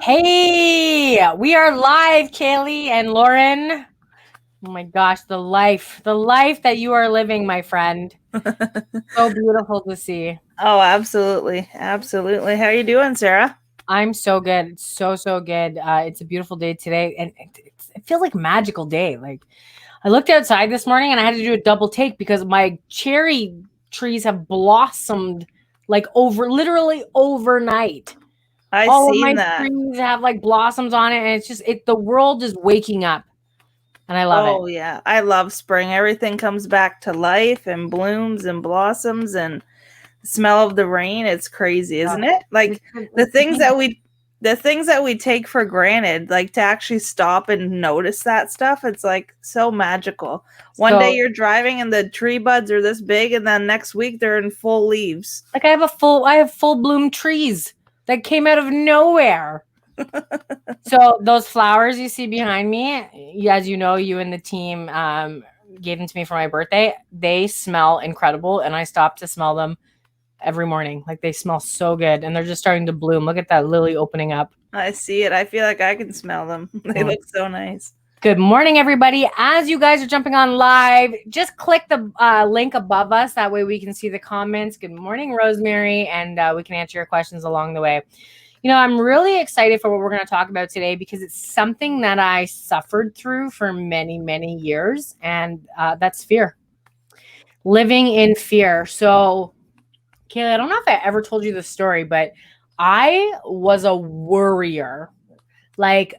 Hey, we are live, Kaily and Lauren. Oh my gosh, the life that you are living, my friend. So beautiful to see. Oh, absolutely. Absolutely. How are you doing, Sarah? I'm so good. It's so good. It's a beautiful day today, and it feels like a magical day. Like I looked outside this morning and I had to do a double take because my cherry trees have blossomed like literally overnight. I All of my seen that. trees have like blossoms on it, and it's just the world is waking up, and I love it. Oh, yeah. I love spring. Everything comes back to life and blooms and blossoms and the smell of the rain. It's crazy, Uh, isn't it? Like the it's things that we take for granted, like to actually stop and notice that stuff, it's like so magical. One day so you're driving and the tree buds are this big and then next week they're in full leaves. like I have full bloom trees that came out of nowhere. So those flowers you see behind me, as you know, you and the team gave them to me for my birthday. They smell incredible, and I stop to smell them every morning. Like they smell so good, and they're just starting to bloom. Look at that lily opening up. I see it. I feel like I can smell them. They Mm. look so nice. Good morning, everybody. As you guys are jumping on live, just click the link above us. That way we can see the comments. Good morning, Rosemary, and we can answer your questions along the way. You know, I'm really excited for what we're going to talk about today because it's something that I suffered through for many, many years, and that's fear. Living in fear. So, Kayla, I don't know if I ever told you this story, but I was a worrier. Like,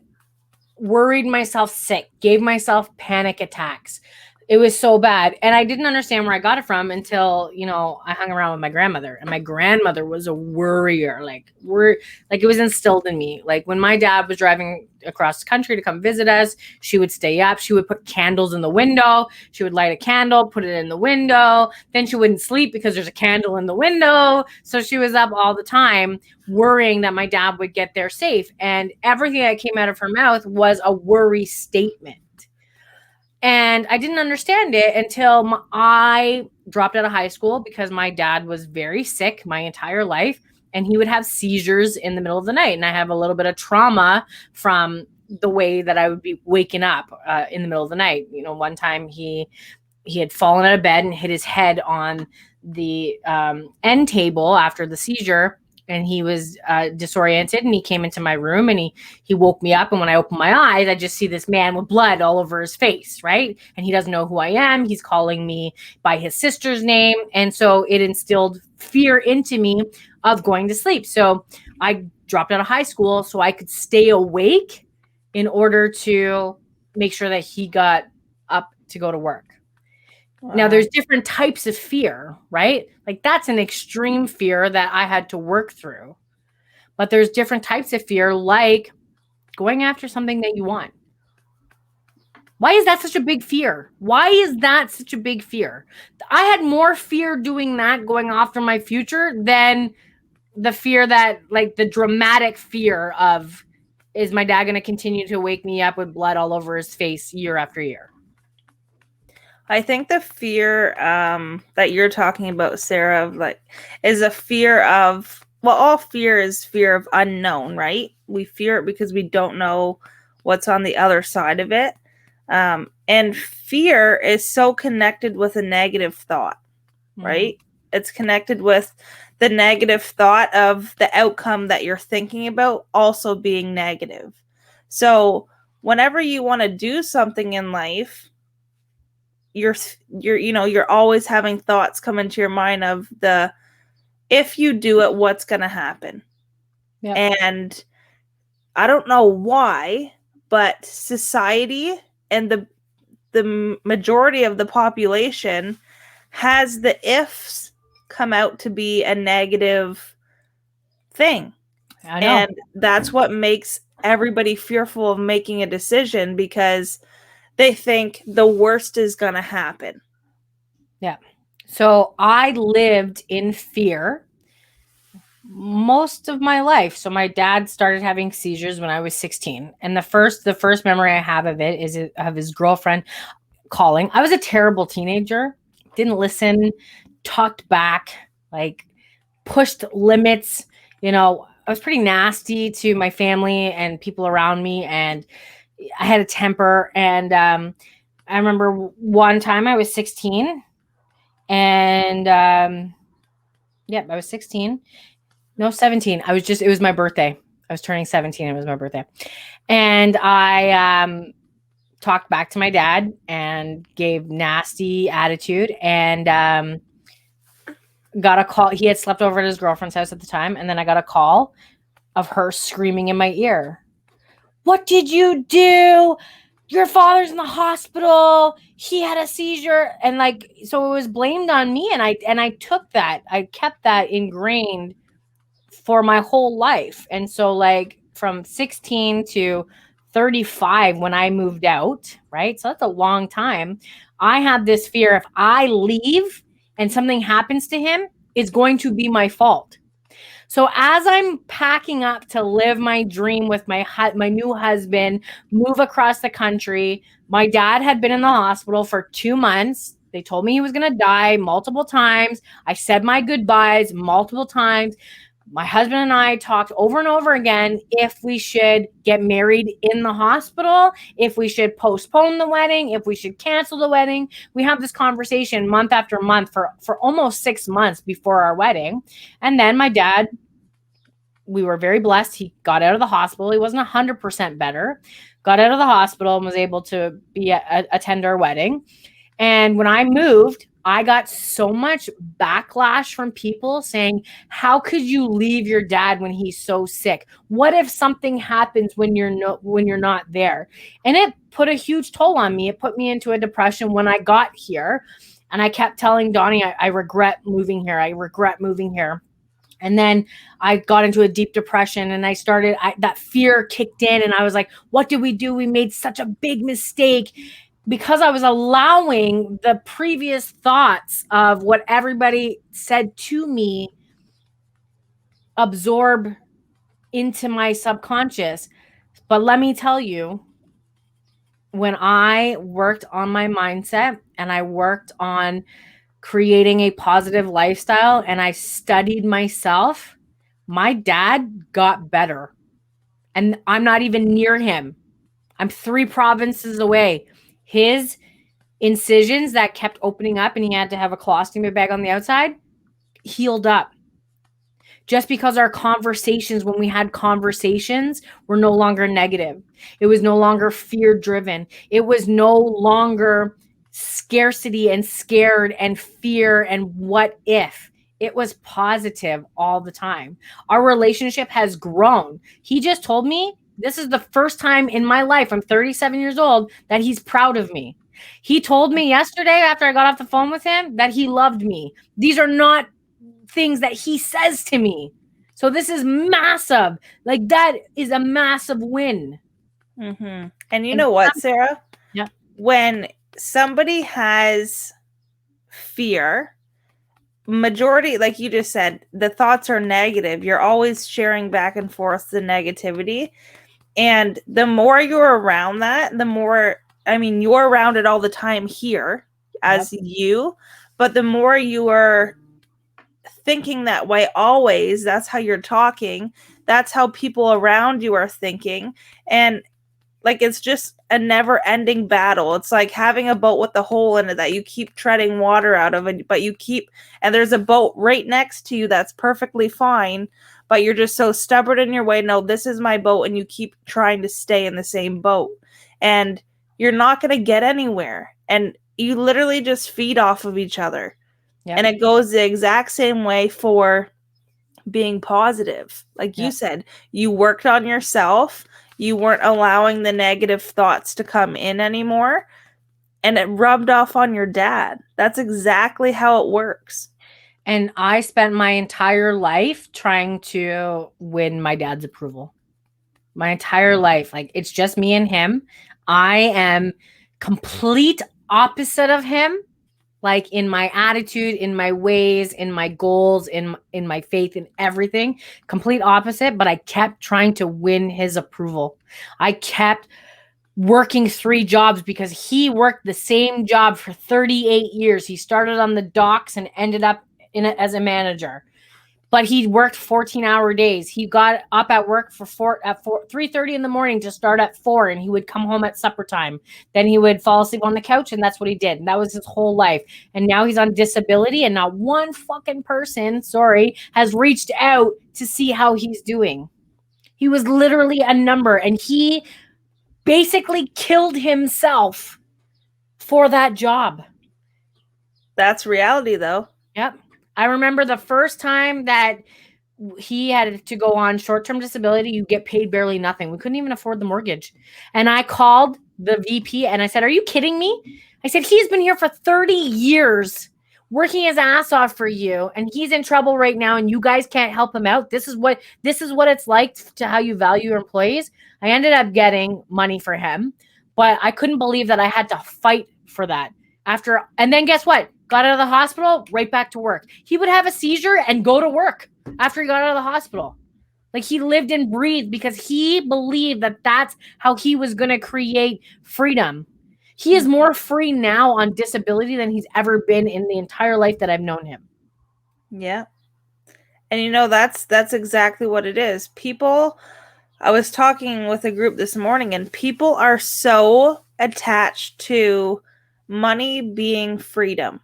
worried myself sick, gave myself panic attacks. It was so bad. And I didn't understand where I got it from until, I hung around with my grandmother. And my grandmother was a worrier. Like it was instilled in me. Like when my dad was driving across the country to come visit us, she would stay up. She would put candles in the window. She would light a candle, put it in the window. Then she wouldn't sleep because there's a candle in the window. So she was up all the time worrying that my dad would get there safe. And everything that came out of her mouth was a worry statement. And I didn't understand it until I dropped out of high school because my dad was very sick my entire life, and he would have seizures in the middle of the night. And I have a little bit of trauma from the way that I would be waking up in the middle of the night. You know, one time he had fallen out of bed and hit his head on the end table after the seizure, and he was disoriented, and he came into my room, and he woke me up, and when I opened my eyes, I just see this man with blood all over his face, right? And he doesn't know who I am. He's calling me by his sister's name, and so it instilled fear into me of going to sleep. So I dropped out of high school so I could stay awake in order to make sure that he got up to go to work. Now, there's different types of fear, right? Like that's an extreme fear that I had to work through. But there's different types of fear, like going after something that you want. Why is that such a big fear? Why is that such a big fear? I had more fear doing that, going after my future, than the fear that, like the dramatic fear of, is my dad going to continue to wake me up with blood all over his face year after year? I think the fear that you're talking about, Sarah, is a fear of, well, all fear is fear of unknown, right? We fear it because we don't know what's on the other side of it. And fear is so connected with a negative thought, right? It's connected with the negative thought of the outcome that you're thinking about also being negative. So whenever you want to do something in life, you're always having thoughts come into your mind of the, if you do it, what's going to happen. Yep. And I don't know why, but society and the majority of the population has the ifs come out to be a negative thing. I know. And that's what makes everybody fearful of making a decision, because they think the worst is going to happen. Yeah. So I lived in fear most of my life. So my dad started having seizures when I was 16. And the first memory I have of it is of his girlfriend calling. I was a terrible teenager, didn't listen, talked back, like pushed limits. You know, was pretty nasty to my family and people around me, and I had a temper. And I remember one time I was 16, and yep, I was 16. No, 17. It was my birthday. I was turning 17. It was my birthday. And I talked back to my dad and gave nasty attitude, and got a call. He had slept over at his girlfriend's house at the time, and then I got a call of her screaming in my ear, "What did you do? Your father's in the hospital. He had a seizure." And like, so it was blamed on me, and I took that. I kept that ingrained for my whole life. And so like from 16 to 35 when I moved out, right? So that's a long time. I had this fear, if I leave and something happens to him, it's going to be my fault. So as I'm packing up to live my dream with my new husband, move across the country, my dad had been in the hospital for 2 months. They told me he was going to die multiple times. I said my goodbyes multiple times. My husband and I talked over and over again if we should get married in the hospital, if we should postpone the wedding, if we should cancel the wedding. We have this conversation month after month for almost 6 months before our wedding. And then my dad, we were very blessed. He got out of the hospital. He wasn't 100% better. Got out of the hospital and was able to attend our wedding. And when I moved, I got so much backlash from people saying, "How could you leave your dad when he's so sick? What if something happens when you're not there?" And it put a huge toll on me. It put me into a depression when I got here. And I kept telling Donnie, I regret moving here. I regret moving here. And then I got into a deep depression, and that fear kicked in, and I was like, what did we do? We made such a big mistake, because I was allowing the previous thoughts of what everybody said to me absorb into my subconscious. But let me tell you, when I worked on my mindset and I worked on creating a positive lifestyle and I studied myself, my dad got better. And I'm not even near him. I'm 3 provinces away. His incisions that kept opening up and he had to have a colostomy bag on the outside healed up. Just because our conversations, when we had conversations, were no longer negative. It was no longer fear driven. It was no longer scarcity and scared and fear and what if. It was positive all the time. Our relationship has grown. He just told me this is the first time in my life, I'm 37 years old, that he's proud of me. He told me yesterday after I got off the phone with him that he loved me. These are not things that he says to me. So this is massive. Like, that is a massive win. Mm-hmm. And you know what, Sarah? Yeah. When somebody has fear, majority, like you just said, the thoughts are negative. You're always sharing back and forth the negativity. And the more you're around that, the more, I mean, you're around it all the time here as you, but the more you are thinking that way always, that's how you're talking, that's how people around you are thinking. And like, it's just a never ending battle. It's like having a boat with a hole in it that you keep treading water out of, but and there's a boat right next to you that's perfectly fine, but you're just so stubborn in your way. No, this is my boat. And you keep trying to stay in the same boat, and you're not going to get anywhere. And you literally just feed off of each other. Yep. And it goes the exact same way for being positive. Like you said, you worked on yourself. You weren't allowing the negative thoughts to come in anymore. And it rubbed off on your dad. That's exactly how it works. And I spent my entire life trying to win my dad's approval. My entire life. Like, it's just me and him. I am complete opposite of him. Like, in my attitude, in my ways, in my goals, in my faith, in everything, complete opposite. But I kept trying to win his approval. I kept working 3 jobs because he worked the same job for 38 years. He started on the docks and ended up in it as a manager. but he worked 14-hour days. He got up at work for 3:30 in the morning to start at 4, and he would come home at supper time. Then he would fall asleep on the couch, and that's what he did. And that was his whole life. And now he's on disability, and not one fucking person, has reached out to see how he's doing. He was literally a number, and he basically killed himself for that job. That's reality, though. Yep. I remember the first time that he had to go on short-term disability, you get paid barely nothing. We couldn't even afford the mortgage. And I called the VP and I said, "Are you kidding me?" I said, "He's been here for 30 years working his ass off for you, and he's in trouble right now, and you guys can't help him out. This is what it's like to how you value your employees." I ended up getting money for him, but I couldn't believe that I had to fight for that. And then guess what? Got out of the hospital, right back to work. He would have a seizure and go to work after he got out of the hospital. Like, he lived and breathed because he believed that that's how he was going to create freedom. He is more free now on disability than he's ever been in the entire life that I've known him. Yeah. And that's exactly what it is. People, I was talking with a group this morning, and people are so attached to money being freedom.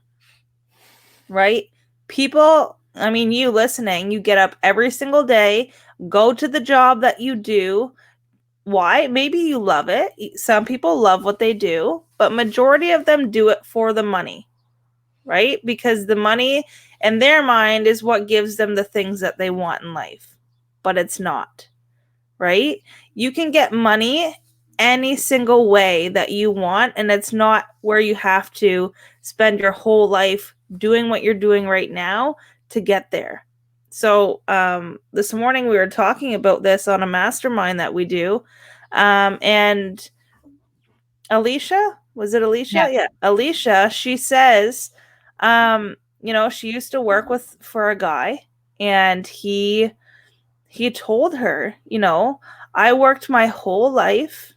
Right? People, I mean, you listening, you get up every single day, go to the job that you do. Why? Maybe you love it. Some people love what they do, but majority of them do it for the money, right? Because the money in their mind is what gives them the things that they want in life, but it's not, right? You can get money any single way that you want, and it's not where you have to spend your whole life doing what you're doing right now to get there. So this morning we were talking about this on a mastermind that we do, and Alicia, was it Alicia? Yeah, Alicia, she says, she used to work for a guy, and he told her, I worked my whole life,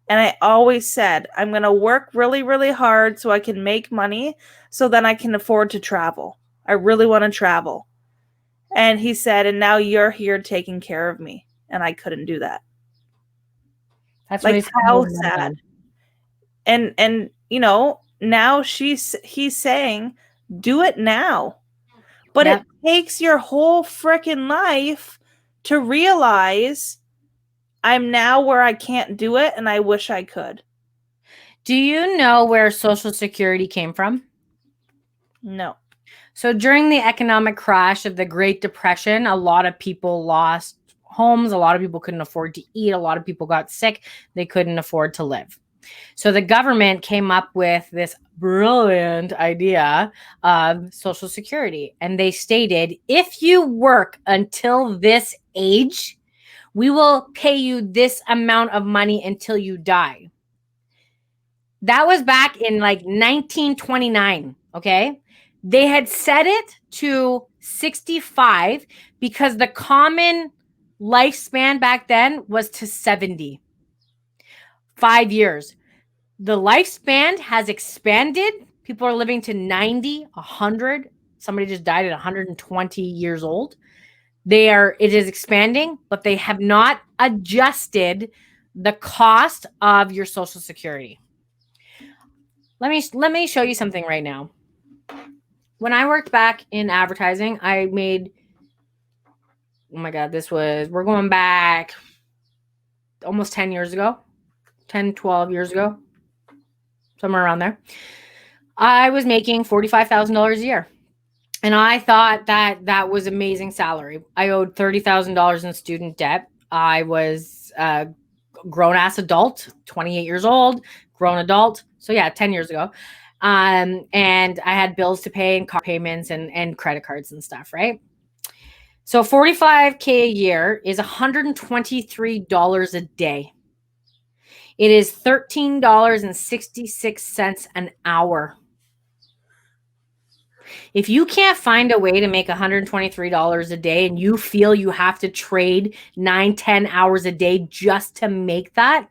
and I always said, I'm going to work really, really hard so I can make money so then I can afford to travel. I really want to travel. And he said, and now you're here taking care of me. And I couldn't do that. That's like, how sad. And now he's saying, do it now. But it takes your whole freaking life to realize I'm now where I can't do it, and I wish I could. Do you know where Social Security came from? No. So during the economic crash of the Great Depression, a lot of people lost homes. A lot of people couldn't afford to eat. A lot of people got sick. They couldn't afford to live. So the government came up with this brilliant idea of Social Security. And they stated, if you work until this age, we will pay you this amount of money until you die. That was back in like 1929, okay? They had set it to 65 because the common lifespan back then was to 70. 5 years. The lifespan has expanded. People are living to 90, 100. Somebody just died at 120 years old. It is expanding, but they have not adjusted the cost of your Social Security. Let me show you something right now. When I worked back in advertising, I made, oh my God, we're going back almost 10 years ago, 10, 12 years ago, somewhere around there. I was making $45,000 a year. And I thought that was amazing salary. I owed $30,000 in student debt. I was a grown-ass adult, 28 years old, grown adult. So yeah, 10 years ago. And I had bills to pay and car payments and credit cards and stuff, right? So $45K a year is $123 a day. It is $13.66 an hour. If you can't find a way to make $123 a day and you feel you have to trade 9-10 hours a day just to make that,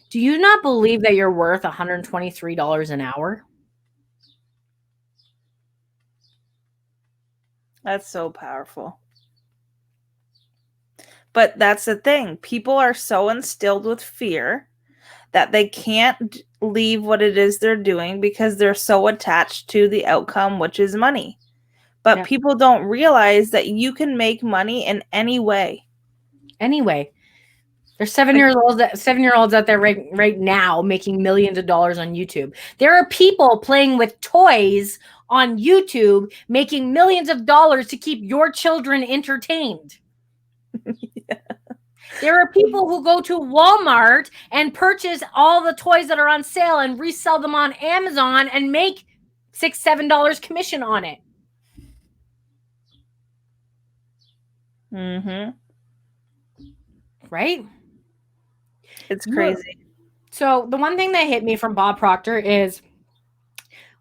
do you not believe that you're worth $123 an hour? That's so powerful. But that's the thing. People are so instilled with fear that they can't leave what it is they're doing because they're so attached to the outcome, which is money. But people don't realize that you can make money in any way. Anyway, there's 7-year-olds out there right now making millions of dollars on YouTube. There are people playing with toys on YouTube making millions of dollars to keep your children entertained. Yeah. There are people who go to Walmart and purchase all the toys that are on sale and resell them on Amazon and make $6-7 commission on it. Mm-hmm. Right? It's crazy. So the one thing that hit me from Bob Proctor is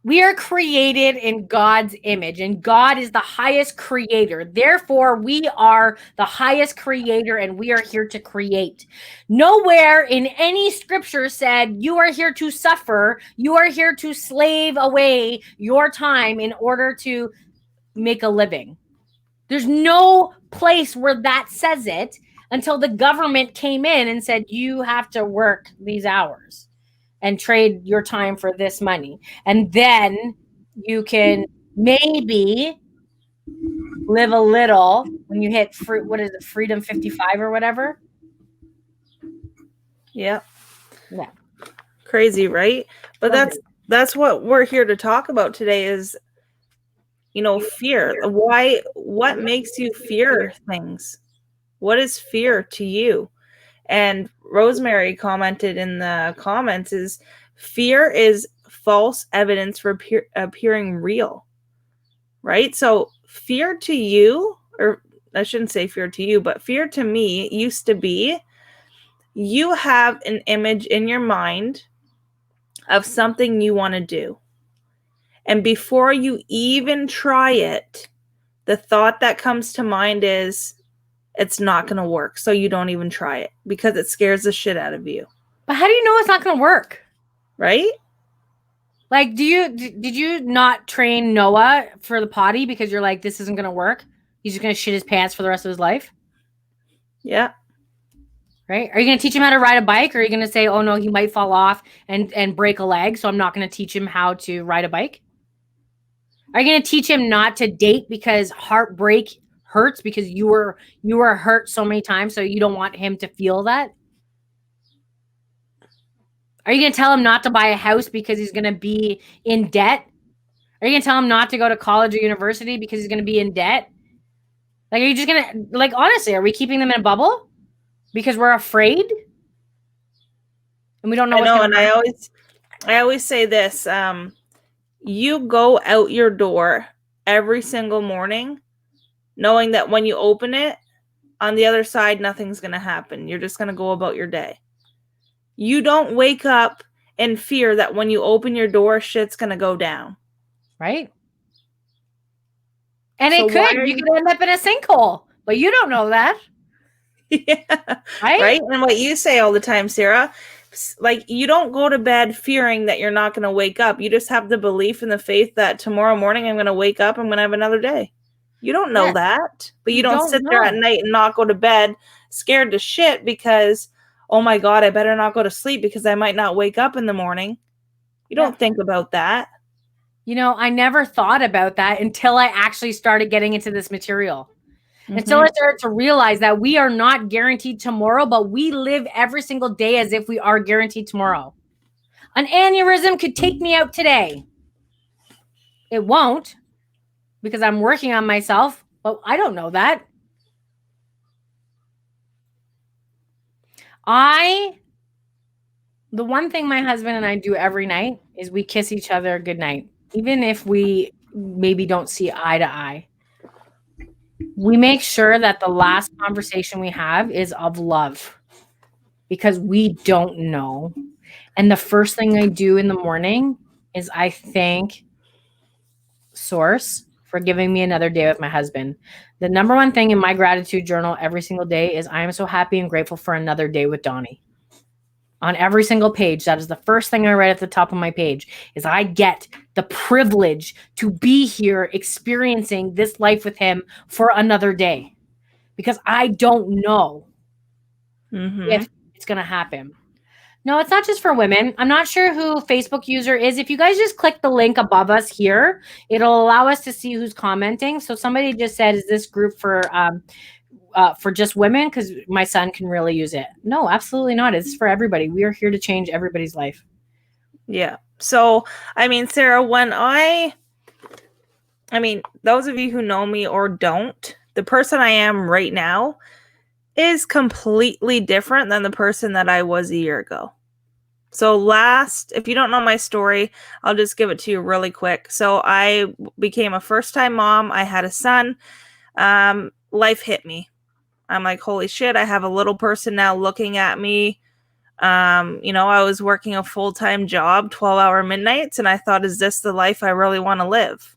we are created in God's image, and God is the highest creator. Therefore, we are the highest creator, and we are here to create. Nowhere in any scripture said you are here to suffer. You are here to slave away your time in order to make a living. There's no place where that says it until the government came in and said, you have to work these hours and trade your time for this money. And then you can maybe live a little when you hit freedom 55 or whatever. Yeah. Yeah. Crazy, right? But that's what we're here to talk about today is, fear. What makes you fear things? What is fear to you? And Rosemary commented in the comments is fear is false evidence for appearing real, right? So fear to you, or I shouldn't say fear to you, but fear to me used to be you have an image in your mind of something you want to do. And before you even try it, the thought that comes to mind is it's not going to work. So you don't even try it because it scares the shit out of you. But how do you know it's not going to work? Right? Like, did you not train Noah for the potty because you're like, this isn't going to work? He's just going to shit his pants for the rest of his life? Yeah. Right? Are you going to teach him how to ride a bike? Or are you going to say, oh no, he might fall off and break a leg, so I'm not going to teach him how to ride a bike? Are you going to teach him not to date because heartbreak hurts because you were hurt so many times, so you don't want him to feel that? Are you going to tell him not to buy a house because he's going to be in debt? Are you going to tell him not to go to college or university because he's going to be in debt? Like, are you just going to, like, honestly, are we keeping them in a bubble because we're afraid? And we don't know what's going to happen? I always say this, you go out your door every single morning knowing that when you open it, on the other side, nothing's going to happen. You're just going to go about your day. You don't wake up in fear that when you open your door, shit's going to go down. Right? And so you could end up in a sinkhole, but you don't know that. Yeah. Right? And what you say all the time, Sarah, like you don't go to bed fearing that you're not going to wake up. You just have the belief and the faith that tomorrow morning I'm going to wake up, I'm going to have another day. You don't know that, but you don't sit there at night and not go to bed scared to shit because, oh my God, I better not go to sleep because I might not wake up in the morning. You don't think about that. I never thought about that until I actually started getting into this material. Mm-hmm. Until I started to realize that we are not guaranteed tomorrow, but we live every single day as if we are guaranteed tomorrow. An aneurysm could take me out today. It won't, because I'm working on myself, but I don't know that. The one thing my husband and I do every night is we kiss each other goodnight. Even if we maybe don't see eye to eye. We make sure that the last conversation we have is of love because we don't know. And the first thing I do in the morning is I thank Source for giving me another day with my husband. The number one thing in my gratitude journal every single day is I am so happy and grateful for another day with Donnie. On every single page, that is the first thing I write at the top of my page is I get the privilege to be here experiencing this life with him for another day, because I don't know Mm-hmm. if it's going to happen. No, it's not just for women. I'm not sure who Facebook user is. If you guys just click the link above us here, it'll allow us to see who's commenting. So somebody just said, "Is this group for just women? Because my son can really use it." No, absolutely not. It's for everybody. We are here to change everybody's life. Yeah. So, I mean, Sarah, those of you who know me or don't, the person I am right now is completely different than the person that I was a year ago. So if you don't know my story, I'll just give it to you really quick. So I became a first-time mom. I had a son. Life hit me. I'm like, holy shit, I have a little person now looking at me. I was working a full-time job, 12-hour midnights, and I thought, is this the life I really want to live?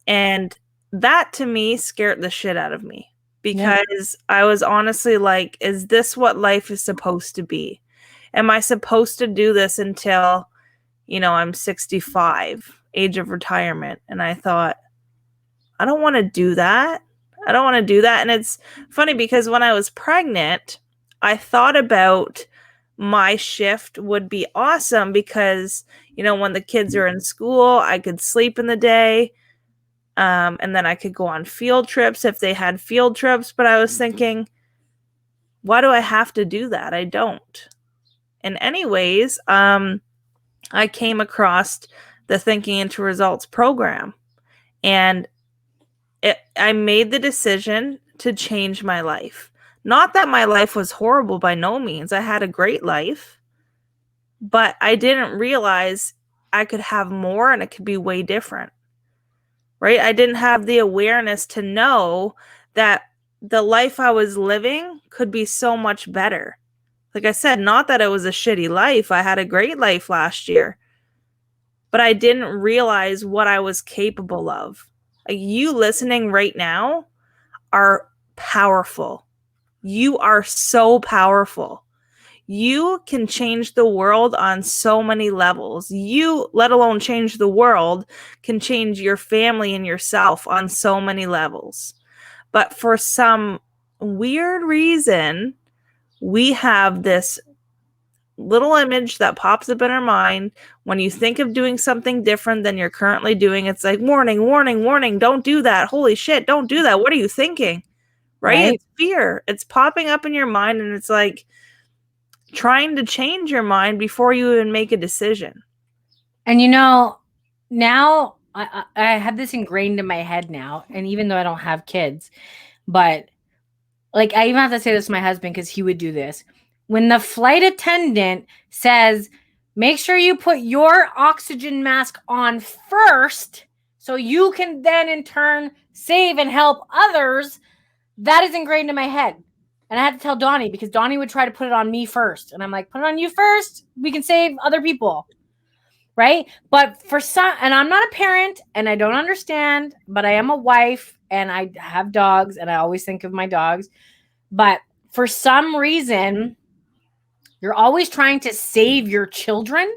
And that to me scared the shit out of me, because I was honestly like, is this what life is supposed to be? Am I supposed to do this until, I'm 65, age of retirement? And I thought, I don't want to do that. I don't want to do that. And it's funny because when I was pregnant, I thought about my shift would be awesome because, when the kids are in school, I could sleep in the day. And then I could go on field trips if they had field trips. But I was thinking, why do I have to do that? I don't. And anyways, I came across the Thinking into Results program, and I made the decision to change my life. Not that my life was horrible, by no means. I had a great life, but I didn't realize I could have more and it could be way different. Right? I didn't have the awareness to know that the life I was living could be so much better. Like I said, not that it was a shitty life. I had a great life last year, but I didn't realize what I was capable of. Like, you listening right now are powerful. You are so powerful. You can change the world on so many levels. You, let alone change the world, can change your family and yourself on so many levels. But for some weird reason, we have this little image that pops up in our mind when you think of doing something different than you're currently doing. It's like, warning, warning, warning, don't do that. Holy shit, don't do that. What are you thinking? Right? It's fear. It's popping up in your mind, and it's like trying to change your mind before you even make a decision. And now I have this ingrained in my head now, and even though I don't have kids, but like, I even have to say this to my husband because he would do this. When the flight attendant says, make sure you put your oxygen mask on first so you can then in turn save and help others, that is ingrained in my head. And I had to tell Donnie, because Donnie would try to put it on me first. And I'm like, put it on you first. We can save other people. Right? But for some, and I'm not a parent and I don't understand, but I am a wife and I have dogs and I always think of my dogs. But for some reason, you're always trying to save your children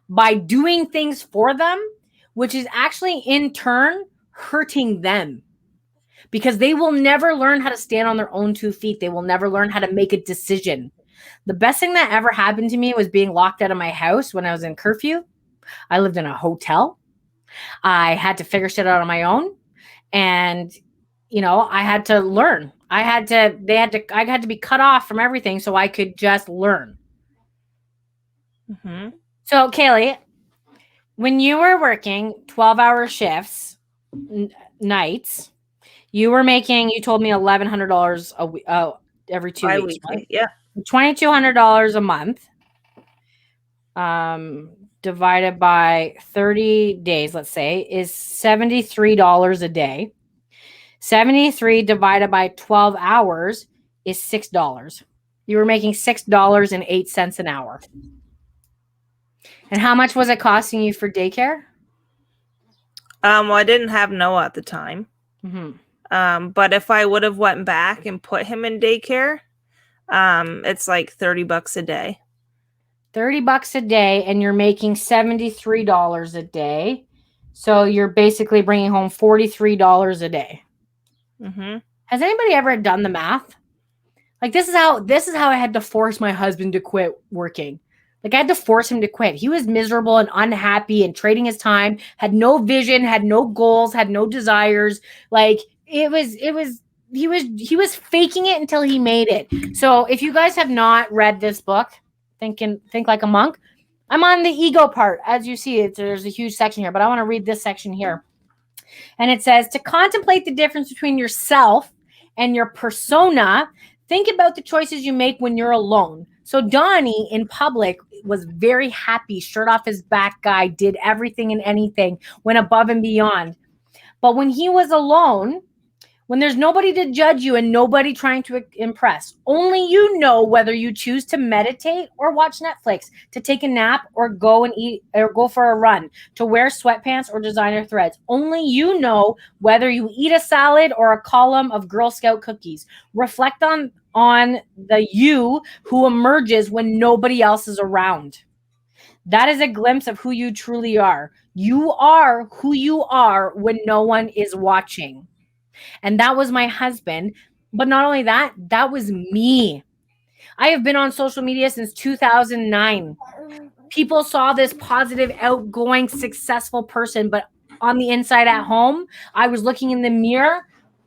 by doing things for them, which is actually in turn hurting them, because they will never learn how to stand on their own 2 feet. They will never learn how to make a decision. The best thing that ever happened to me was being locked out of my house when I was in curfew. I lived in a hotel. I had to figure shit out on my own. And, I had to learn. I had to be cut off from everything so I could just learn. Mm-hmm. So, Kaily, when you were working 12-hour shifts, nights, you told me $1,100 a week, every 2 weeks, right? Yeah. $2,200 a month, divided by 30 days, let's say, is $73 a day. 73 divided by 12 hours is $6. You were making $6.08 an hour. And how much was it costing you for daycare? Well, I didn't have Noah at the time. Mm-hmm. But if I would have went back and put him in daycare, it's like $30 a day. $30 a day, and you're making $73 a day. So you're basically bringing home $43 a day. Mm-hmm. Has anybody ever done the math? Like this is how I had to force my husband to quit working. Like I had to force him to quit. He was miserable and unhappy and trading his time, had no vision, had no goals, had no desires. Like he was faking it until he made it. So if you guys have not read this book, Think Like a Monk, I'm on the ego part. As you see, there's a huge section here, but I want to read this section here. And it says to contemplate the difference between yourself and your persona, think about the choices you make when you're alone. So Donnie in public was very happy, shirt off his back guy, did everything and anything, went above and beyond. But when he was alone, when there's nobody to judge you and nobody trying to impress, only you know whether you choose to meditate or watch Netflix, to take a nap or go and eat or go for a run, to wear sweatpants or designer threads. Only you know whether you eat a salad or a column of Girl Scout cookies. Reflect on the you who emerges when nobody else is around. That is a glimpse of who you truly are. You are who you are when no one is watching. And that was my husband. But not only that, that was me. I have been on social media since 2009. People saw this positive, outgoing, successful person, but on the inside at home, I was looking in the mirror,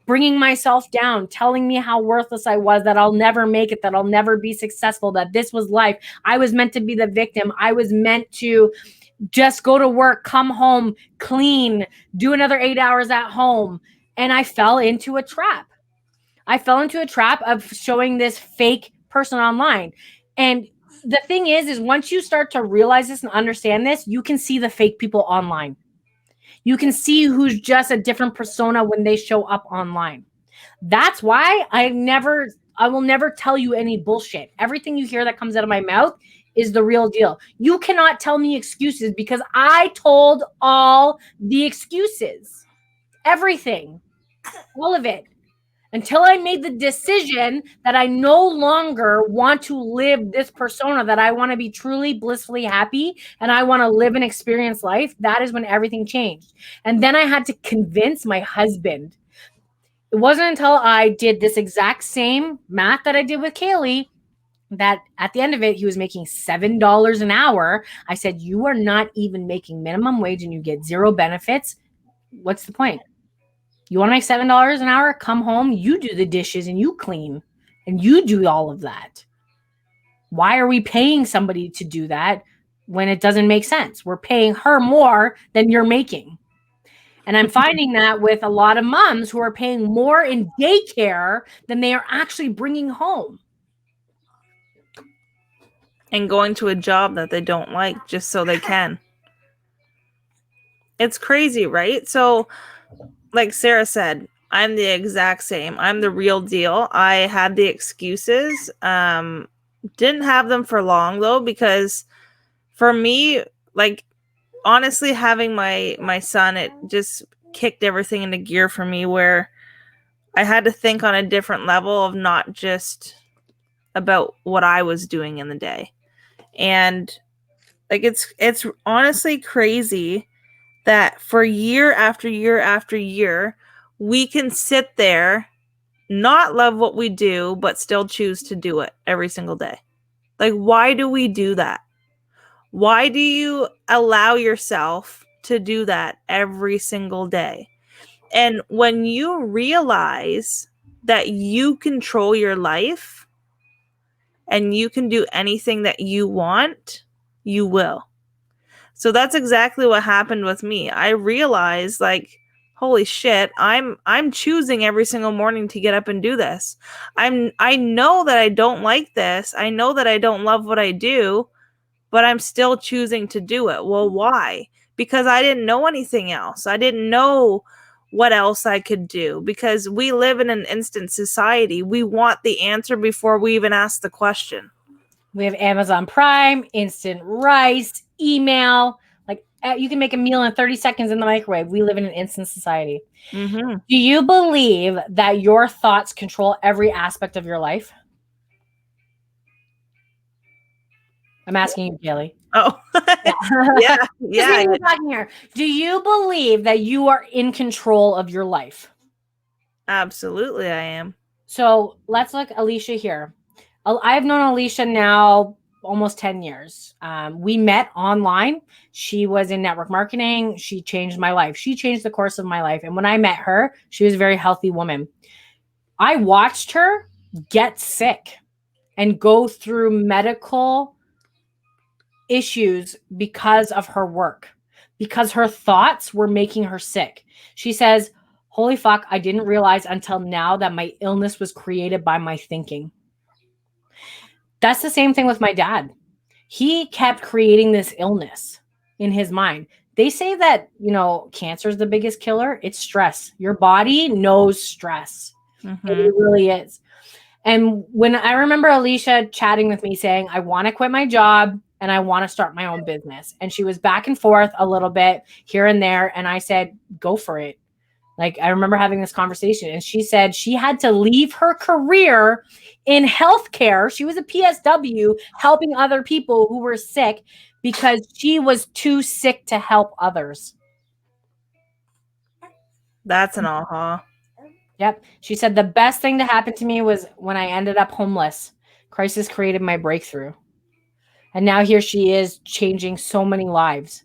bringing myself down, telling me how worthless I was, that I'll never make it, that I'll never be successful, that this was life. I was meant to be the victim. I was meant to just go to work, come home, clean, do another 8 hours at home. And I fell into a trap. I fell into a trap of showing this fake person online. And the thing is once you start to realize this and understand this, you can see the fake people online. You can see who's just a different persona when they show up online. That's why I will never tell you any bullshit. Everything you hear that comes out of my mouth is the real deal. You cannot tell me excuses because I told all the excuses. Everything. All of it. Until I made the decision that I no longer want to live this persona, that I want to be truly blissfully happy and I want to live and experience life, that is when everything changed. And then I had to convince my husband. It wasn't until I did this exact same math that I did with Kaily that at the end of it, he was making $7 an hour. I said, you are not even making minimum wage and you get zero benefits. What's the point? You want to make $7 an hour? Come home, you do the dishes and you clean and you do all of that. Why are we paying somebody to do that when it doesn't make sense? We're paying her more than you're making. And I'm finding that with a lot of moms who are paying more in daycare than they are actually bringing home. And going to a job that they don't like just so they can. It's crazy, right? So, like Sarah said, I'm the exact same. I'm the real deal. I had the excuses. Didn't have them for long though, because for me, like honestly, having my son, it just kicked everything into gear for me where I had to think on a different level of not just about what I was doing in the day. And like it's honestly crazy that for year after year after year, we can sit there, not love what we do, but still choose to do it every single day. Like, why do we do that? Why do you allow yourself to do that every single day? And when you realize that you control your life and you can do anything that you want, you will. So that's exactly what happened with me. I realized like, holy shit, I'm choosing every single morning to get up and do this. I know that I don't like this. I know that I don't love what I do, but I'm still choosing to do it. Well, why? Because I didn't know anything else. I didn't know what else I could do because we live in an instant society. We want the answer before we even ask the question. We have Amazon Prime, instant rice, email. Like you can make a meal in 30 seconds in the microwave. We live in an instant society. Mm-hmm. Do you believe that your thoughts control every aspect of your life? I'm asking you, Kaily. Oh, Yeah. yeah. We're talking here. Do you believe that you are in control of your life? Absolutely, I am. So let's look Alicia here. I've known Alicia now almost 10 years. We met online. She was in network marketing. She changed my life. She changed the course of my life. And when I met her, she was a very healthy woman. I watched her get sick and go through medical issues because of her work, because her thoughts were making her sick. She says, holy fuck, I didn't realize until now that my illness was created by my thinking. That's the same thing with my dad. He kept creating this illness in his mind. They say that, cancer is the biggest killer. It's stress. Your body knows stress. Mm-hmm. It really is. And when I remember Alicia chatting with me saying, I want to quit my job and I want to start my own business. And she was back and forth a little bit here and there. And I said, go for it. Like, I remember having this conversation, and she said she had to leave her career in healthcare. She was a PSW helping other people who were sick because she was too sick to help others. That's an aha. Yep. She said the best thing to happen to me was when I ended up homeless. Crisis created my breakthrough. And now here she is changing so many lives.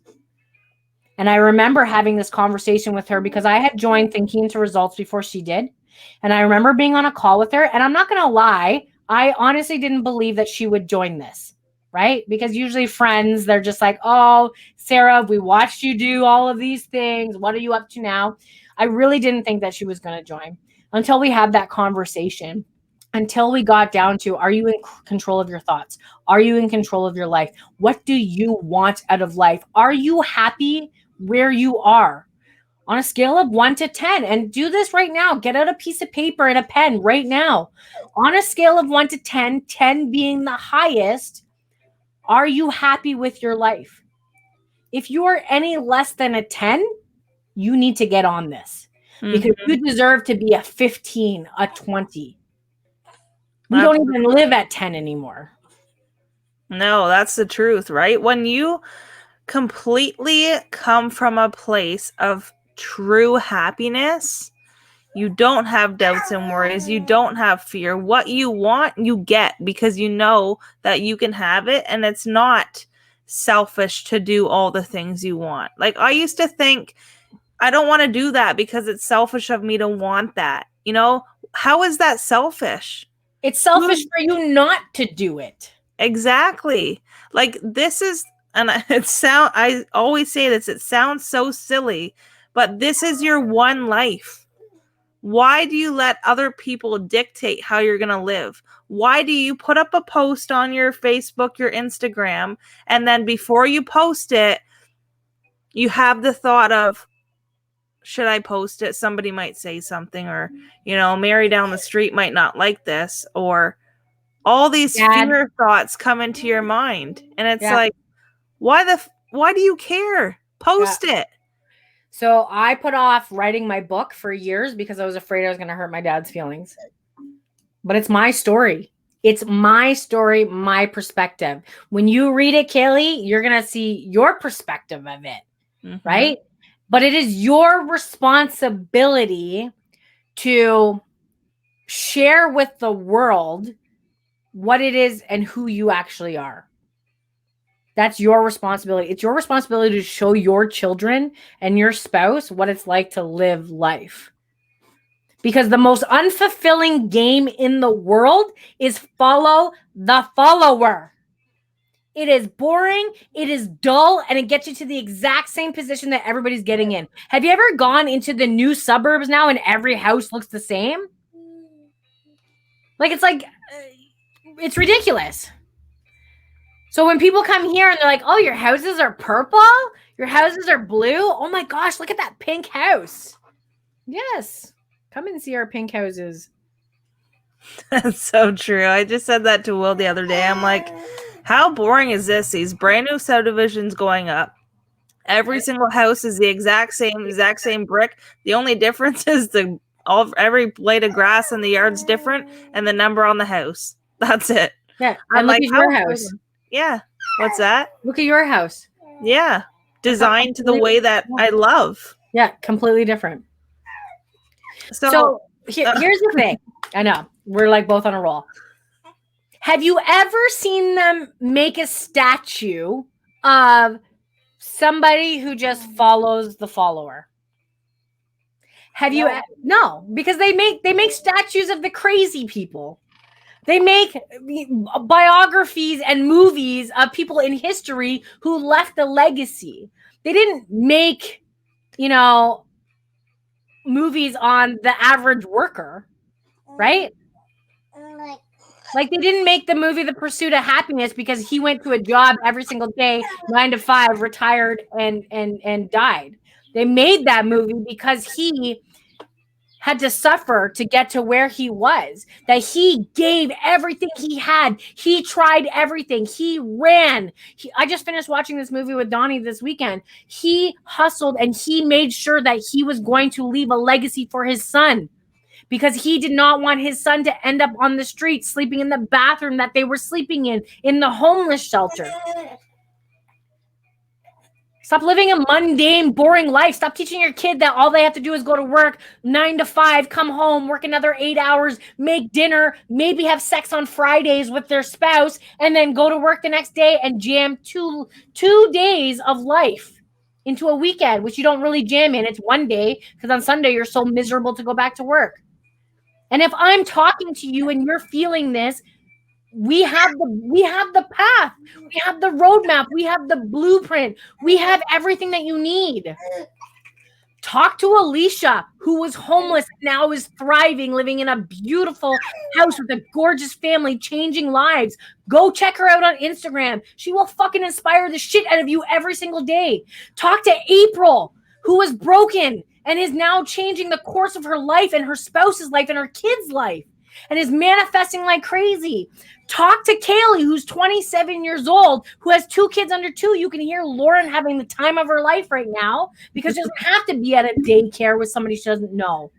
And I remember having this conversation with her because I had joined Thinking to Results before she did. And I remember being on a call with her. And I'm not going to lie, I honestly didn't believe that she would join this, right? Because usually friends, they're just like, oh, Sarah, we watched you do all of these things. What are you up to now? I really didn't think that she was going to join until we had that conversation. Until we got down to, are you in control of your thoughts? Are you in control of your life? What do you want out of life? Are you happy where you are on a scale of 1 to 10? And do this right now. Get out a piece of paper and a pen right now. On a scale of 1 to 10, 10 being the highest, are you happy with your life? If you are any less than a 10, you need to get on this because you deserve to be a 15, a 20. We don't even live at 10 anymore. No, that's the truth, right? When you completely come from a place of true happiness, you don't have doubts and worries. You don't have fear. What you want, you get because you know that you can have it, and it's not selfish to do all the things you want. Like, I used to think, I don't want to do that because it's selfish of me to want that. How is that selfish? It's selfish for you not to do it. Exactly. Like, this is, and I always say this, it sounds so silly, but this is your one life. Why do you let other people dictate how you're going to live? Why do you put up a post on your Facebook, your Instagram, and then before you post it, you have the thought of, should I post it? Somebody might say something, or, Mary down the street might not like this, or all these fear thoughts come into your mind. And it's like, why do you care? Post it. So I put off writing my book for years because I was afraid I was going to hurt my dad's feelings. But it's my story. It's my story, my perspective. When you read it, Kaily, you're going to see your perspective of it, right? But it is your responsibility to share with the world what it is and who you actually are. That's your responsibility. It's your responsibility to show your children and your spouse what it's like to live life. Because the most unfulfilling game in the world is follow the follower. It is boring, it is dull, and it gets you to the exact same position that everybody's getting in. Have you ever gone into the new suburbs now and every house looks the same? It's ridiculous. So when people come here and they're like, oh, your houses are purple? Your houses are blue? Oh my gosh, look at that pink house. Yes. Come and see our pink houses. That's so true. I just said that to Will the other day. I'm like, how boring is this? These brand new subdivisions going up. Every single house is the exact same brick. The only difference is every blade of grass in the yard's different and the number on the house. That's it. Yeah. And look at your house. Yeah. What's that? Look at your house. Yeah. Designed to the way that I love. Yeah, completely different. So here's the thing. I know. We're like both on a roll. Have you ever seen them make a statue of somebody who just follows the follower? Have you? No, because they make statues of the crazy people. They make biographies and movies of people in history who left a legacy. They didn't make, movies on the average worker, right? Like they didn't make the movie The Pursuit of Happiness because he went to a job every single day, 9 to 5, retired and died. They made that movie because he had to suffer to get to where he was, that he gave everything he had. He tried everything. He ran. I just finished watching this movie with Donnie this weekend. He hustled and he made sure that he was going to leave a legacy for his son, because he did not want his son to end up on the street, sleeping in the bathroom that they were sleeping in the homeless shelter. Stop living a mundane, boring life. Stop teaching your kid that all they have to do is go to work 9 to 5, come home, work another 8 hours, make dinner, maybe have sex on Fridays with their spouse, and then go to work the next day and jam two days of life into a weekend, which you don't really jam in. It's one day because on Sunday you're so miserable to go back to work. And if I'm talking to you and you're feeling this, we have the path, we have the roadmap, we have the blueprint, we have everything that you need. Talk to Alicia, who was homeless, now is thriving, living in a beautiful house with a gorgeous family, changing lives. Go check her out on Instagram. She will fucking inspire the shit out of you every single day. Talk to April, who was broken and is now changing the course of her life and her spouse's life and her kids' life, and is manifesting like crazy. Talk to Kaily, who's 27 years old, who has 2 kids under 2. You can hear Lauren having the time of her life right now because she doesn't have to be at a daycare with somebody she doesn't know.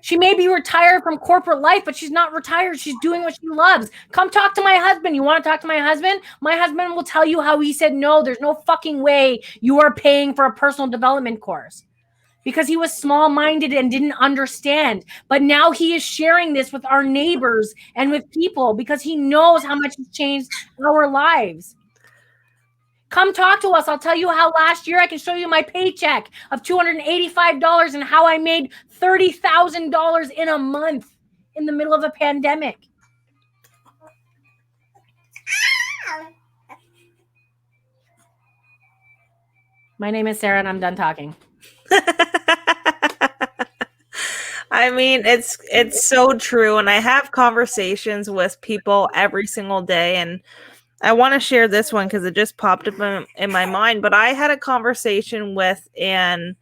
She may be retired from corporate life, but she's not retired. She's doing what she loves. Come talk to my husband. You want to talk to my husband? My husband will tell you how he said, no, there's no fucking way you are paying for a personal development course, because he was small-minded and didn't understand. But now he is sharing this with our neighbors and with people because he knows how much it's changed our lives. Come talk to us. I'll tell you how last year I can show you my paycheck of $285 and how I made $30,000 in a month in the middle of a pandemic. My name is Sarah and I'm done talking. I mean, it's so true. And I have conversations with people every single day. And I want to share this one because it just popped up in my mind. But I had a conversation with a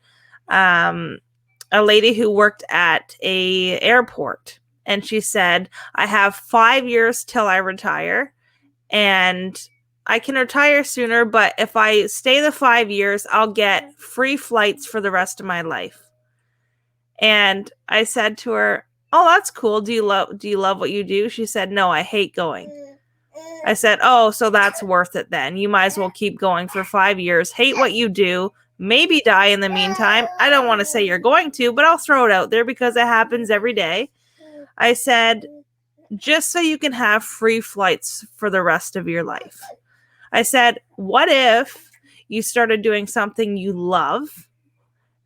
lady who worked at a airport. And she said, I have 5 years till I retire. And I can retire sooner. But if I stay the 5 years, I'll get free flights for the rest of my life. And I said to her, oh, that's cool. Do you love what you do? She said, no, I hate going. I said, oh, so that's worth it then. You might as well keep going for 5 years. Hate what you do. Maybe die in the meantime. I don't want to say you're going to, but I'll throw it out there because it happens every day. I said, just so you can have free flights for the rest of your life. I said, what if you started doing something you love,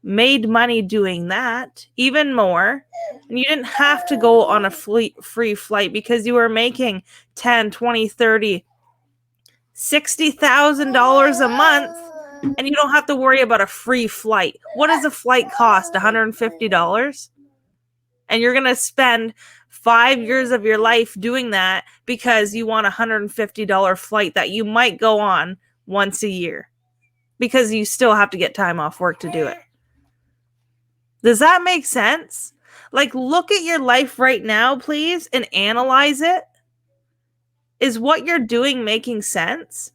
made money doing that, even more, and you didn't have to go on a free flight because you were making $10, $20, $30, $60,000 a month, and you don't have to worry about a free flight. What does a flight cost? $150? And you're going to spend 5 years of your life doing that because you want a $150 flight that you might go on once a year because you still have to get time off work to do it. Does that make sense? Like, look at your life right now, please, and analyze it. Is what you're doing making sense?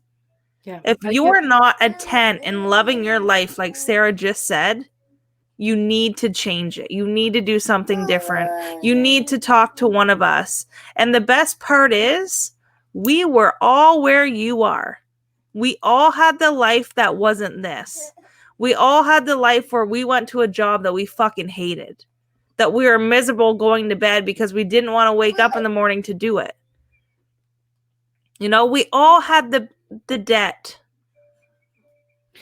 Yeah. If you're not a 10 and loving your life, like Sarah just said, you need to change it. You need to do something different. You need to talk to one of us. And the best part is, We were all where you are. We all had the life that wasn't this. We all had the life where we went to a job that we fucking hated, that we were miserable going to bed because we didn't want to wake up in the morning to do it. You know, we all had the debt.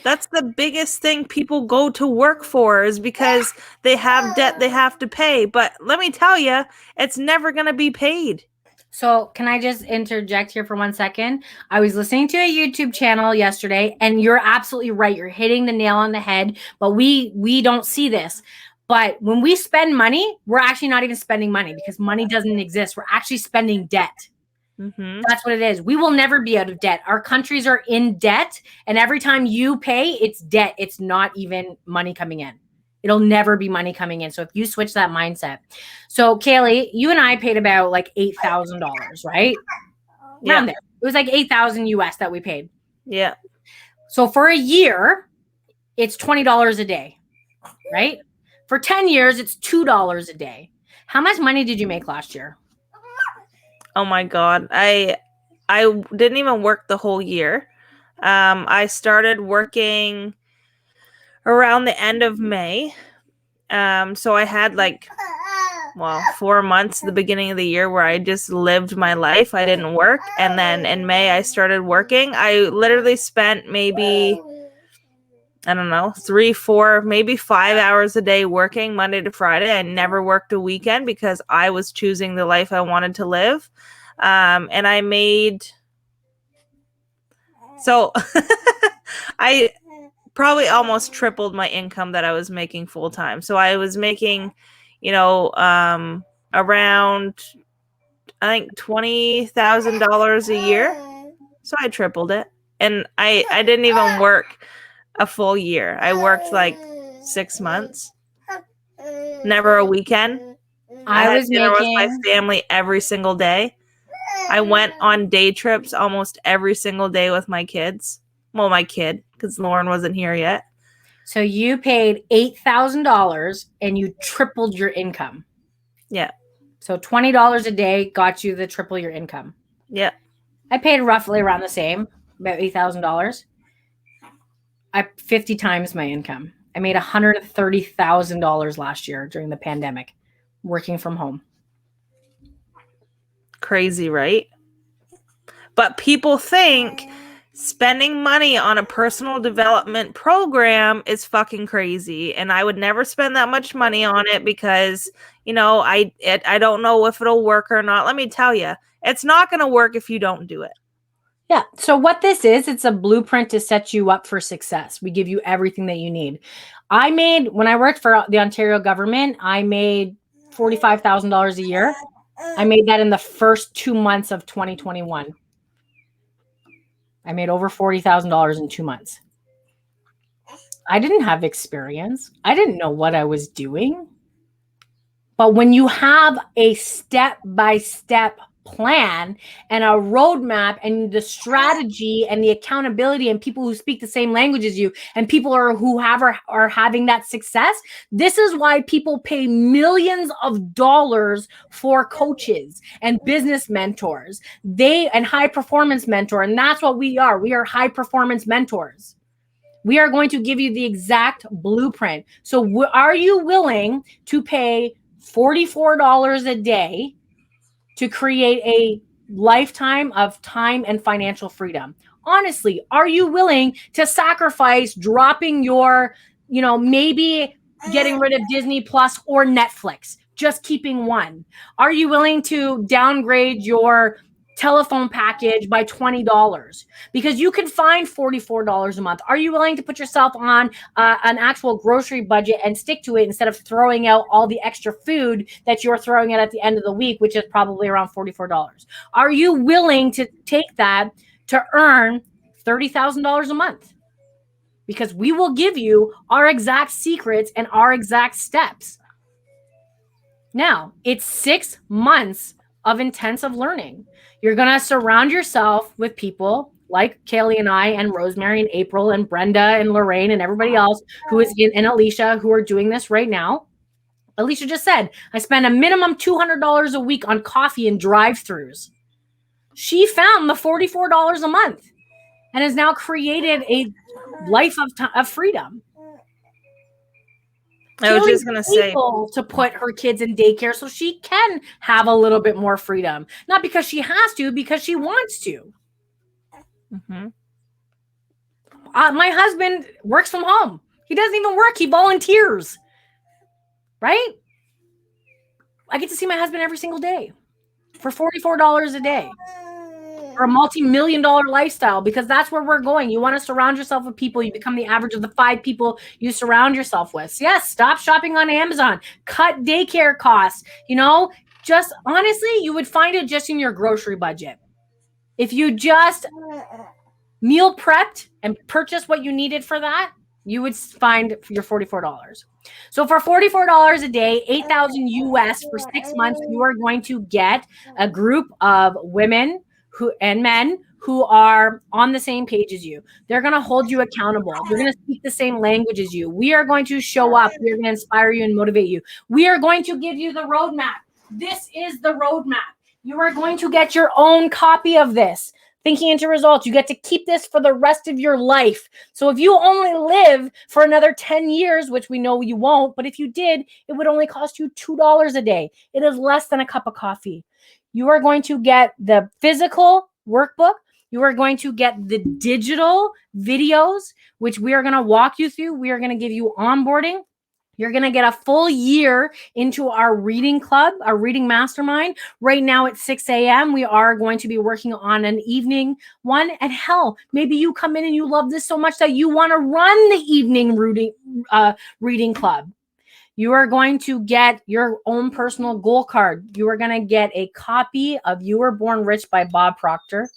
That's the biggest thing people go to work for, is because they have debt they have to pay. But let me tell you, it's never going to be paid. So can I just interject here for 1 second? I was listening to a YouTube channel yesterday, and you're absolutely right. You're hitting the nail on the head, but we don't see this. But when we spend money, we're actually not even spending money, because money doesn't exist. We're actually spending debt. Mm-hmm. That's what it is. We will never be out of debt. Our countries are in debt, and every time you pay, it's debt. It's not even money coming in. It'll never be money coming in. So if you switch that mindset. So Kaily, you and I paid about like $8,000, right? Yeah. Around there. It was like 8,000 US that we paid. Yeah. So for a year, it's $20 a day, right? For 10 years, it's $2 a day. How much money did you make last year? Oh my God. I didn't even work the whole year. I started working around the end of May. So I had 4 months at the beginning of the year where I just lived my life. I didn't work. And then in May, I started working. I literally spent maybe, I don't know, 3, 4, maybe 5 hours a day working Monday to Friday. I never worked a weekend because I was choosing the life I wanted to live. And I made, so I probably almost tripled my income that I was making full time. So I was making, around, I think, $20,000 a year. So I tripled it. And I didn't even work a full year. I worked like 6 months. Never a weekend. I had dinner with my family every single day. I went on day trips almost every single day with my kids. Well, my kid, because Lauren wasn't here yet. So you paid $8,000 and you tripled your income. Yeah. So $20 a day got you the triple your income. Yeah. I paid roughly around the same, about $8,000. I 50 times my income. I made $130,000 last year during the pandemic, working from home. Crazy, right? But people think spending money on a personal development program is fucking crazy, and I would never spend that much money on it because, I don't know if it'll work or not. Let me tell you, it's not going to work if you don't do it. Yeah. So what this is, it's a blueprint to set you up for success. We give you everything that you need. When I worked for the Ontario government, I made $45,000 a year. I made that in the first 2 months of 2021. I made over $40,000 in 2 months. I didn't have experience. I didn't know what I was doing. But when you have a step-by-step plan and a roadmap and the strategy and the accountability and people who speak the same language as you and people are having that success, this is why people pay millions of dollars for coaches and business mentors, and high performance mentor. And that's what we are. We are high performance mentors. We are going to give you the exact blueprint. So are you willing to pay $44 a day to create a lifetime of time and financial freedom? Honestly, are you willing to sacrifice dropping your, maybe getting rid of Disney Plus or Netflix, just keeping one? Are you willing to downgrade your telephone package by $20 because you can find $44 a month? Are you willing to put yourself on an actual grocery budget and stick to it instead of throwing out all the extra food that you're throwing out at the end of the week, which is probably around $44? Are you willing to take that to earn $30,000 a month? Because we will give you our exact secrets and our exact steps. Now, it's 6 months of intensive learning. You're going to surround yourself with people like Kaily and I and Rosemary and April and Brenda and Lorraine and everybody else who is and Alicia who are doing this right now. Alicia just said, I spend a minimum $200 a week on coffee and drive-thrus. She found the $44 a month and has now created a life of freedom. I was just Kayly's gonna say, able to put her kids in daycare so she can have a little bit more freedom. Not because she has to, because she wants to. mm-hmm. My husband works from home. He doesn't even work. He volunteers. Right? I get to see my husband every single day for $44 a day. Or a multi-million-dollar lifestyle, because that's where we're going. You want to surround yourself with people. You become the average of the 5 people you surround yourself with. So yes, stop shopping on Amazon. Cut daycare costs. Just honestly, you would find it just in your grocery budget. If you just meal prepped and purchased what you needed for that, you would find your $44. So for $44 a day, 8,000 US for 6 months, you are going to get a group of women and men who are on the same page as you. They're going to hold you accountable. They're going to speak the same language as you. We are going to show up. We are going to inspire you and motivate you. We are going to give you the roadmap. This is the roadmap. You are going to get your own copy of this. Thinking into results. You get to keep this for the rest of your life. So if you only live for another 10 years, which we know you won't, but if you did, it would only cost you $2 a day. It is less than a cup of coffee. You are going to get the physical workbook. You are going to get the digital videos, which we are going to walk you through. We are going to give you onboarding. You're going to get a full year into our reading club, our reading mastermind. Right now at 6 a.m., we are going to be working on an evening one. And hell, maybe you come in and you love this so much that you want to run the evening reading club. You are going to get your own personal goal card. You are going to get a copy of You Were Born Rich by Bob Proctor.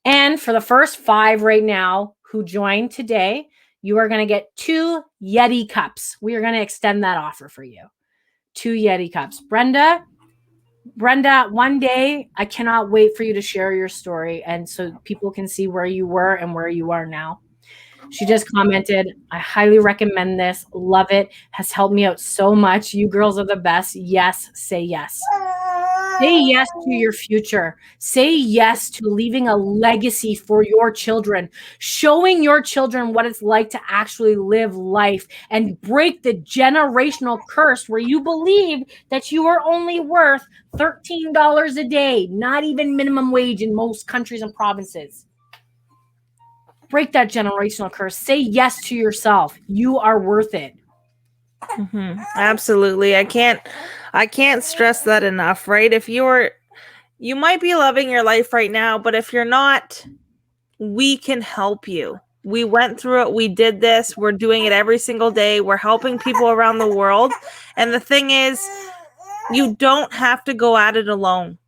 And for the first 5 right now who joined today, you are going to get 2 Yeti cups. We are going to extend that offer for you. 2 Yeti cups. Brenda, one day I cannot wait for you to share your story and so people can see where you were and where you are now. She just commented, I highly recommend this. Love it. Has helped me out so much. You girls are the best. Yes, say yes. Say yes to your future. Say yes to leaving a legacy for your children, showing your children what it's like to actually live life and break the generational curse where you believe that you are only worth $13 a day, not even minimum wage in most countries and provinces. Break that generational curse. Say yes to yourself. You are worth it. Mm-hmm. Absolutely. I can't stress that enough, right? You might be loving your life right now, but if you're not, we can help you. We went through it. We did this. We're doing it every single day. We're helping people around the world. And the thing is, you don't have to go at it alone.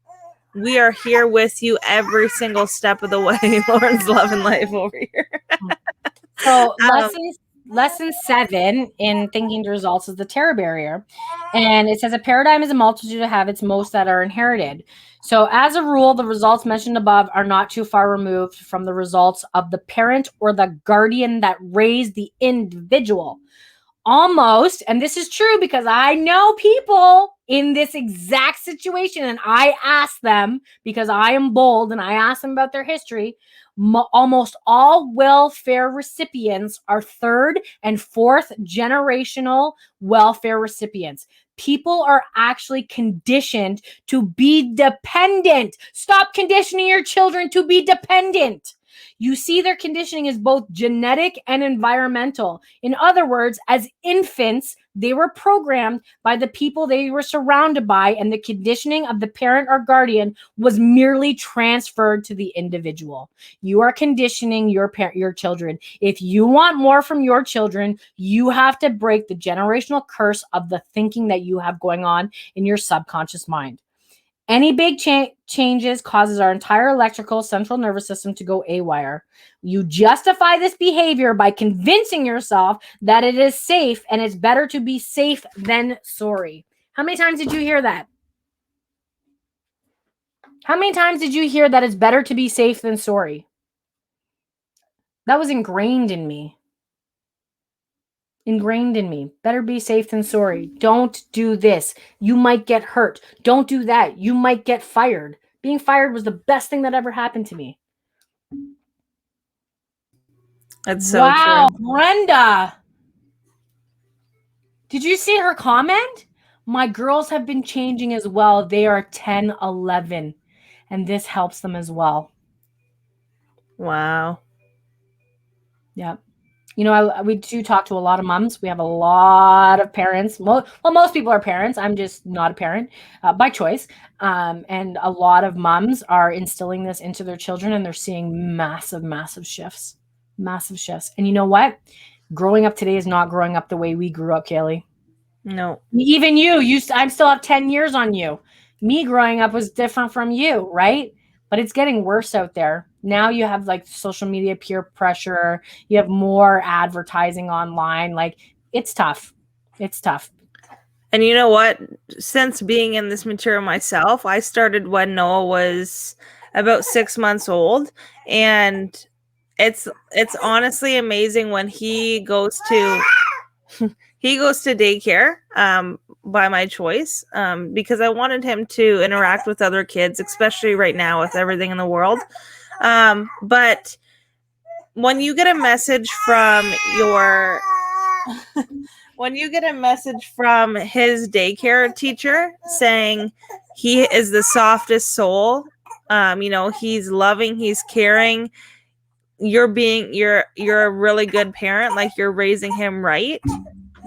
We are here with you every single step of the way. Lauren's loving life over here. So lesson 7 in thinking to results is the terror barrier. And it says a paradigm is a multitude of habits, most that are inherited. So as a rule, the results mentioned above are not too far removed from the results of the parent or the guardian that raised the individual. Almost, and this is true because I know people in this exact situation, and I ask them because I am bold and I ask them about their history. Almost all welfare recipients are 3rd and 4th generational welfare recipients. People are actually conditioned to be dependent. Stop conditioning your children to be dependent. You see, their conditioning is both genetic and environmental. In other words, as infants, they were programmed by the people they were surrounded by, and the conditioning of the parent or guardian was merely transferred to the individual. You are conditioning your children. If you want more from your children, you have to break the generational curse of the thinking that you have going on in your subconscious mind. Any big changes causes our entire electrical central nervous system to go haywire. You justify this behavior by convincing yourself that it is safe and it's better to be safe than sorry. How many times did you hear that? How many times did you hear that it's better to be safe than sorry? That was ingrained in me. Better be safe than sorry. Don't do this. You might get hurt. Don't do that. You might get fired. Being fired was the best thing that ever happened to me. That's so true. Wow, Brenda. Did you see her comment? My girls have been changing as well. They are 10, 11, and this helps them as well. Wow. Yeah. You know, we do talk to a lot of moms. We have a lot of parents. Most people are parents. I'm just not a parent by choice. And a lot of moms are instilling this into their children, and they're seeing massive, massive shifts. Massive shifts. And you know what? Growing up today is not growing up the way we grew up, Kaily. No. Even you, I still have 10 years on you. Me growing up was different from you, right? But it's getting worse out there. Now you have like social media peer pressure, you have more advertising online. Like it's tough. It's tough. And you know what? Since being in this material myself, I started when Noah was about 6 months old, and it's honestly amazing when he goes to daycare by my choice, because I wanted him to interact with other kids, especially right now with everything in the world. But when you get a message from your when you get a message from his daycare teacher saying he is the softest soul, he's loving, he's caring, you're a really good parent, like you're raising him right,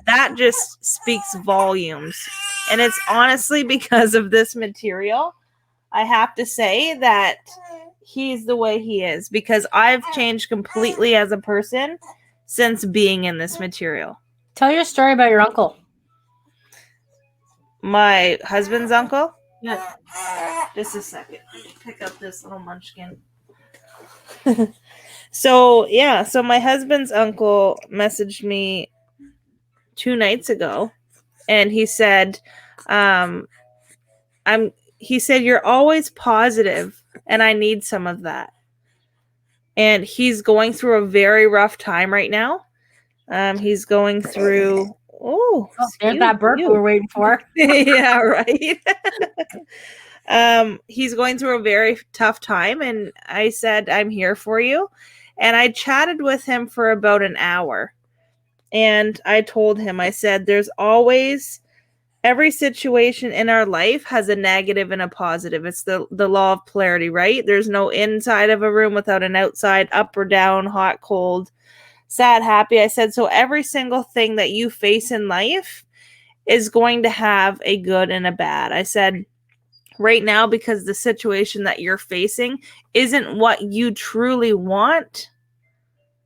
that just speaks volumes. And it's honestly because of this material, I have to say that he's the way he is, because I've changed completely as a person since being in this material. Tell your story about your uncle. My husband's uncle? Yeah. Just a second. Let me pick up this little munchkin. So my husband's uncle messaged me 2 nights ago, and he said, he said, you're always positive, and I need some of that. And he's going through a very rough time right now. He's going through, There's that burp we were waiting for. Yeah, right. He's going through a very tough time, and I said, I'm here for you. And I chatted with him for about an hour. And I told him, I said, there's always, every situation in our life has a negative and a positive. It's the law of polarity, right? There's no inside of a room without an outside, up or down, hot, cold, sad, happy. I said, so every single thing that you face in life is going to have a good and a bad. I said, right now, because the situation that you're facing isn't what you truly want,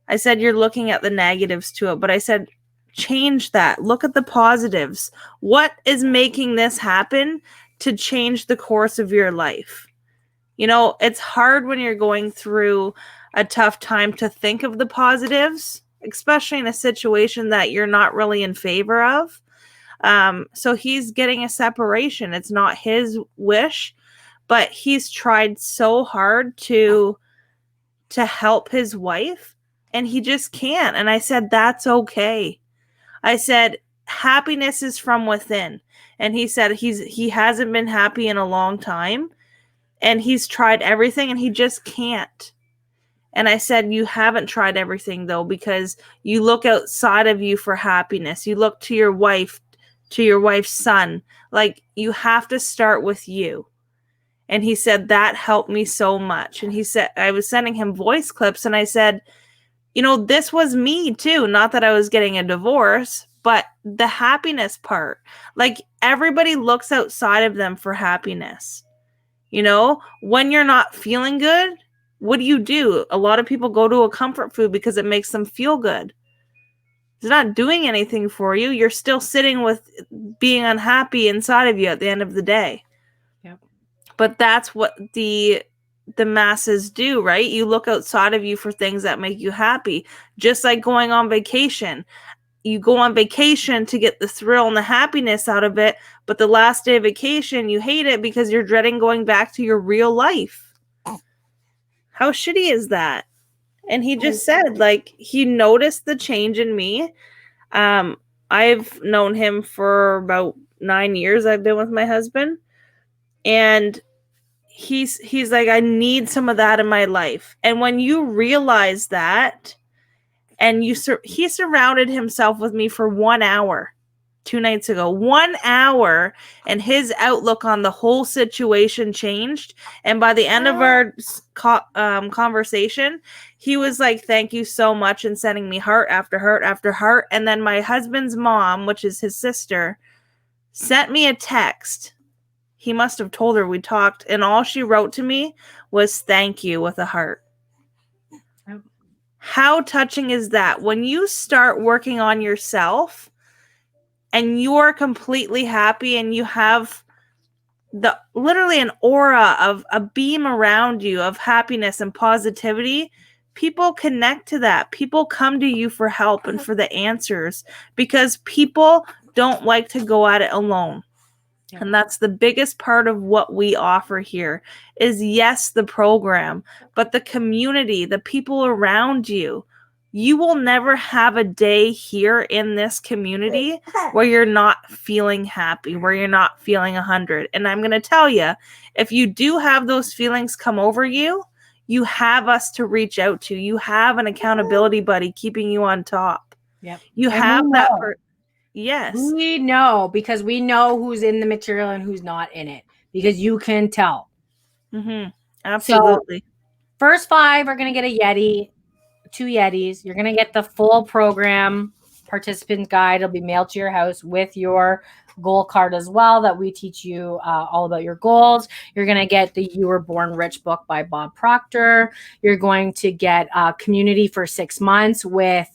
I said, you're looking at the negatives to it. But I said, change that. Look at the positives. What is making this happen to change the course of your life? You know, it's hard when you're going through a tough time to think of the positives, especially in a situation that you're not really in favor of. So he's getting a separation. It's not his wish, but he's tried so hard to help his wife, and he just can't. And I said, that's okay. I said, happiness is from within. And he said he hasn't been happy in a long time, and he's tried everything, and he just can't. And I said, you haven't tried everything, though, because you look outside of you for happiness. You look to your wife, to your wife's son. Like, you have to start with you. And he said, that helped me so much. And he said, I was sending him voice clips, and I said, you know, this was me too. Not that I was getting a divorce, but the happiness part. Like, everybody looks outside of them for happiness. You know, when you're not feeling good, what do? A lot of people go to a comfort food because it makes them feel good. It's not doing anything for you. You're still sitting with being unhappy inside of you at the end of the day. Yep. But that's what the masses do, right? You look outside of you for things that make you happy. Just like going on vacation. You go on vacation to get the thrill and the happiness out of it, but the last day of vacation, you hate it because you're dreading going back to your real life. How shitty is that? And he just said, like, he noticed the change in me. I've known him for about 9 years. I've been with my husband. And he's like, I need some of that in my life. And when you realize that, and he surrounded himself with me for 1 hour 2 nights ago, 1 hour, and his outlook on the whole situation changed. And by the end of our conversation, he was like, thank you so much, and sending me heart after heart after heart. And then my husband's mom, which is his sister, sent me a text. He must have told her we talked, and all she wrote to me was thank you with a heart. How touching is that? When you start working on yourself and you're completely happy and you have literally an aura of a beam around you of happiness and positivity, people connect to that. People come to you for help and for the answers, because people don't like to go at it alone. Yeah. And that's the biggest part of what we offer here is, yes, the program, but the community, the people around you. You will never have a day here in this community where you're not feeling happy, where you're not feeling 100. And I'm going to tell you, if you do have those feelings come over you, you have us to reach out to. You have an accountability buddy keeping you on top. Yep. You have that. Yes. We know, because we know who's in the material and who's not in it, because you can tell. Mm-hmm. Absolutely. So, first 5 are going to get a Yeti, 2 Yetis. You're going to get the full program participant guide. It'll be mailed to your house with your goal card as well, that we teach you all about your goals. You're going to get the You Were Born Rich book by Bob Proctor. You're going to get a community for 6 months with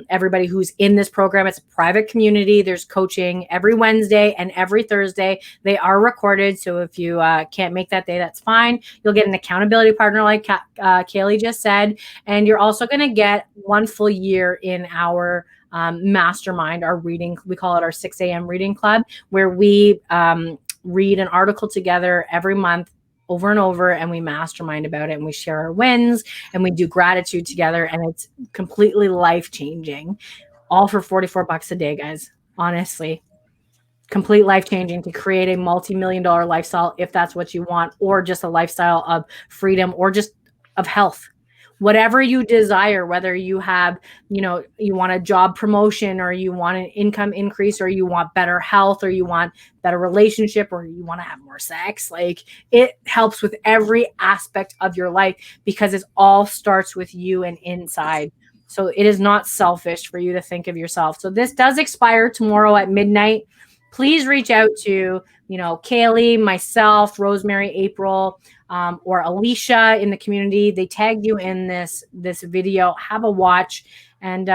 everybody who's in this program. It's a private community. There's coaching every Wednesday and every Thursday. They are recorded, so if you can't make that day, that's fine. You'll get an accountability partner, like Kaily just said, and you're also going to get 1 full year in our mastermind, our reading. We call it our 6 a.m. reading club, where we read an article together every month, over and over, and we mastermind about it, and we share our wins, and we do gratitude together, and it's completely life-changing, all for $44 a day, guys. Honestly, complete life-changing to create a multi-million-dollar lifestyle, if that's what you want, or just a lifestyle of freedom, or just of health. Whatever you desire, whether you have, you want a job promotion, or you want an income increase, or you want better health, or you want better relationship, or you want to have more sex, like, it helps with every aspect of your life, because it all starts with you and inside. So it is not selfish for you to think of yourself. So this does expire tomorrow at midnight. Please reach out to, Kaily, myself, Rosemary, April, or Alicia in the community. They tagged you in this video. Have a watch, and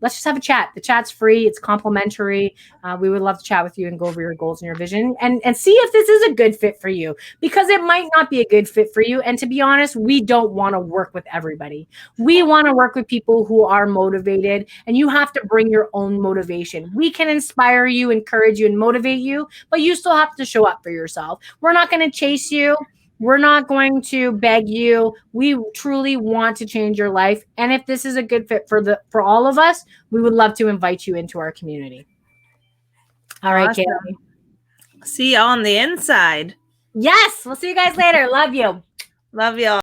let's just have a chat. The chat's free. It's complimentary. We would love to chat with you and go over your goals and your vision, and see if this is a good fit for you, because it might not be a good fit for you. And to be honest, we don't want to work with everybody. We want to work with people who are motivated, and you have to bring your own motivation. We can inspire you, encourage you, and motivate you, but you still have to show up for yourself. We're not going to chase you. We're not going to beg you. We truly want to change your life. And if this is a good fit for all of us, we would love to invite you into our community. All right, awesome. Kaily. See you on the inside. Yes. We'll see you guys later. Love you. Love y'all.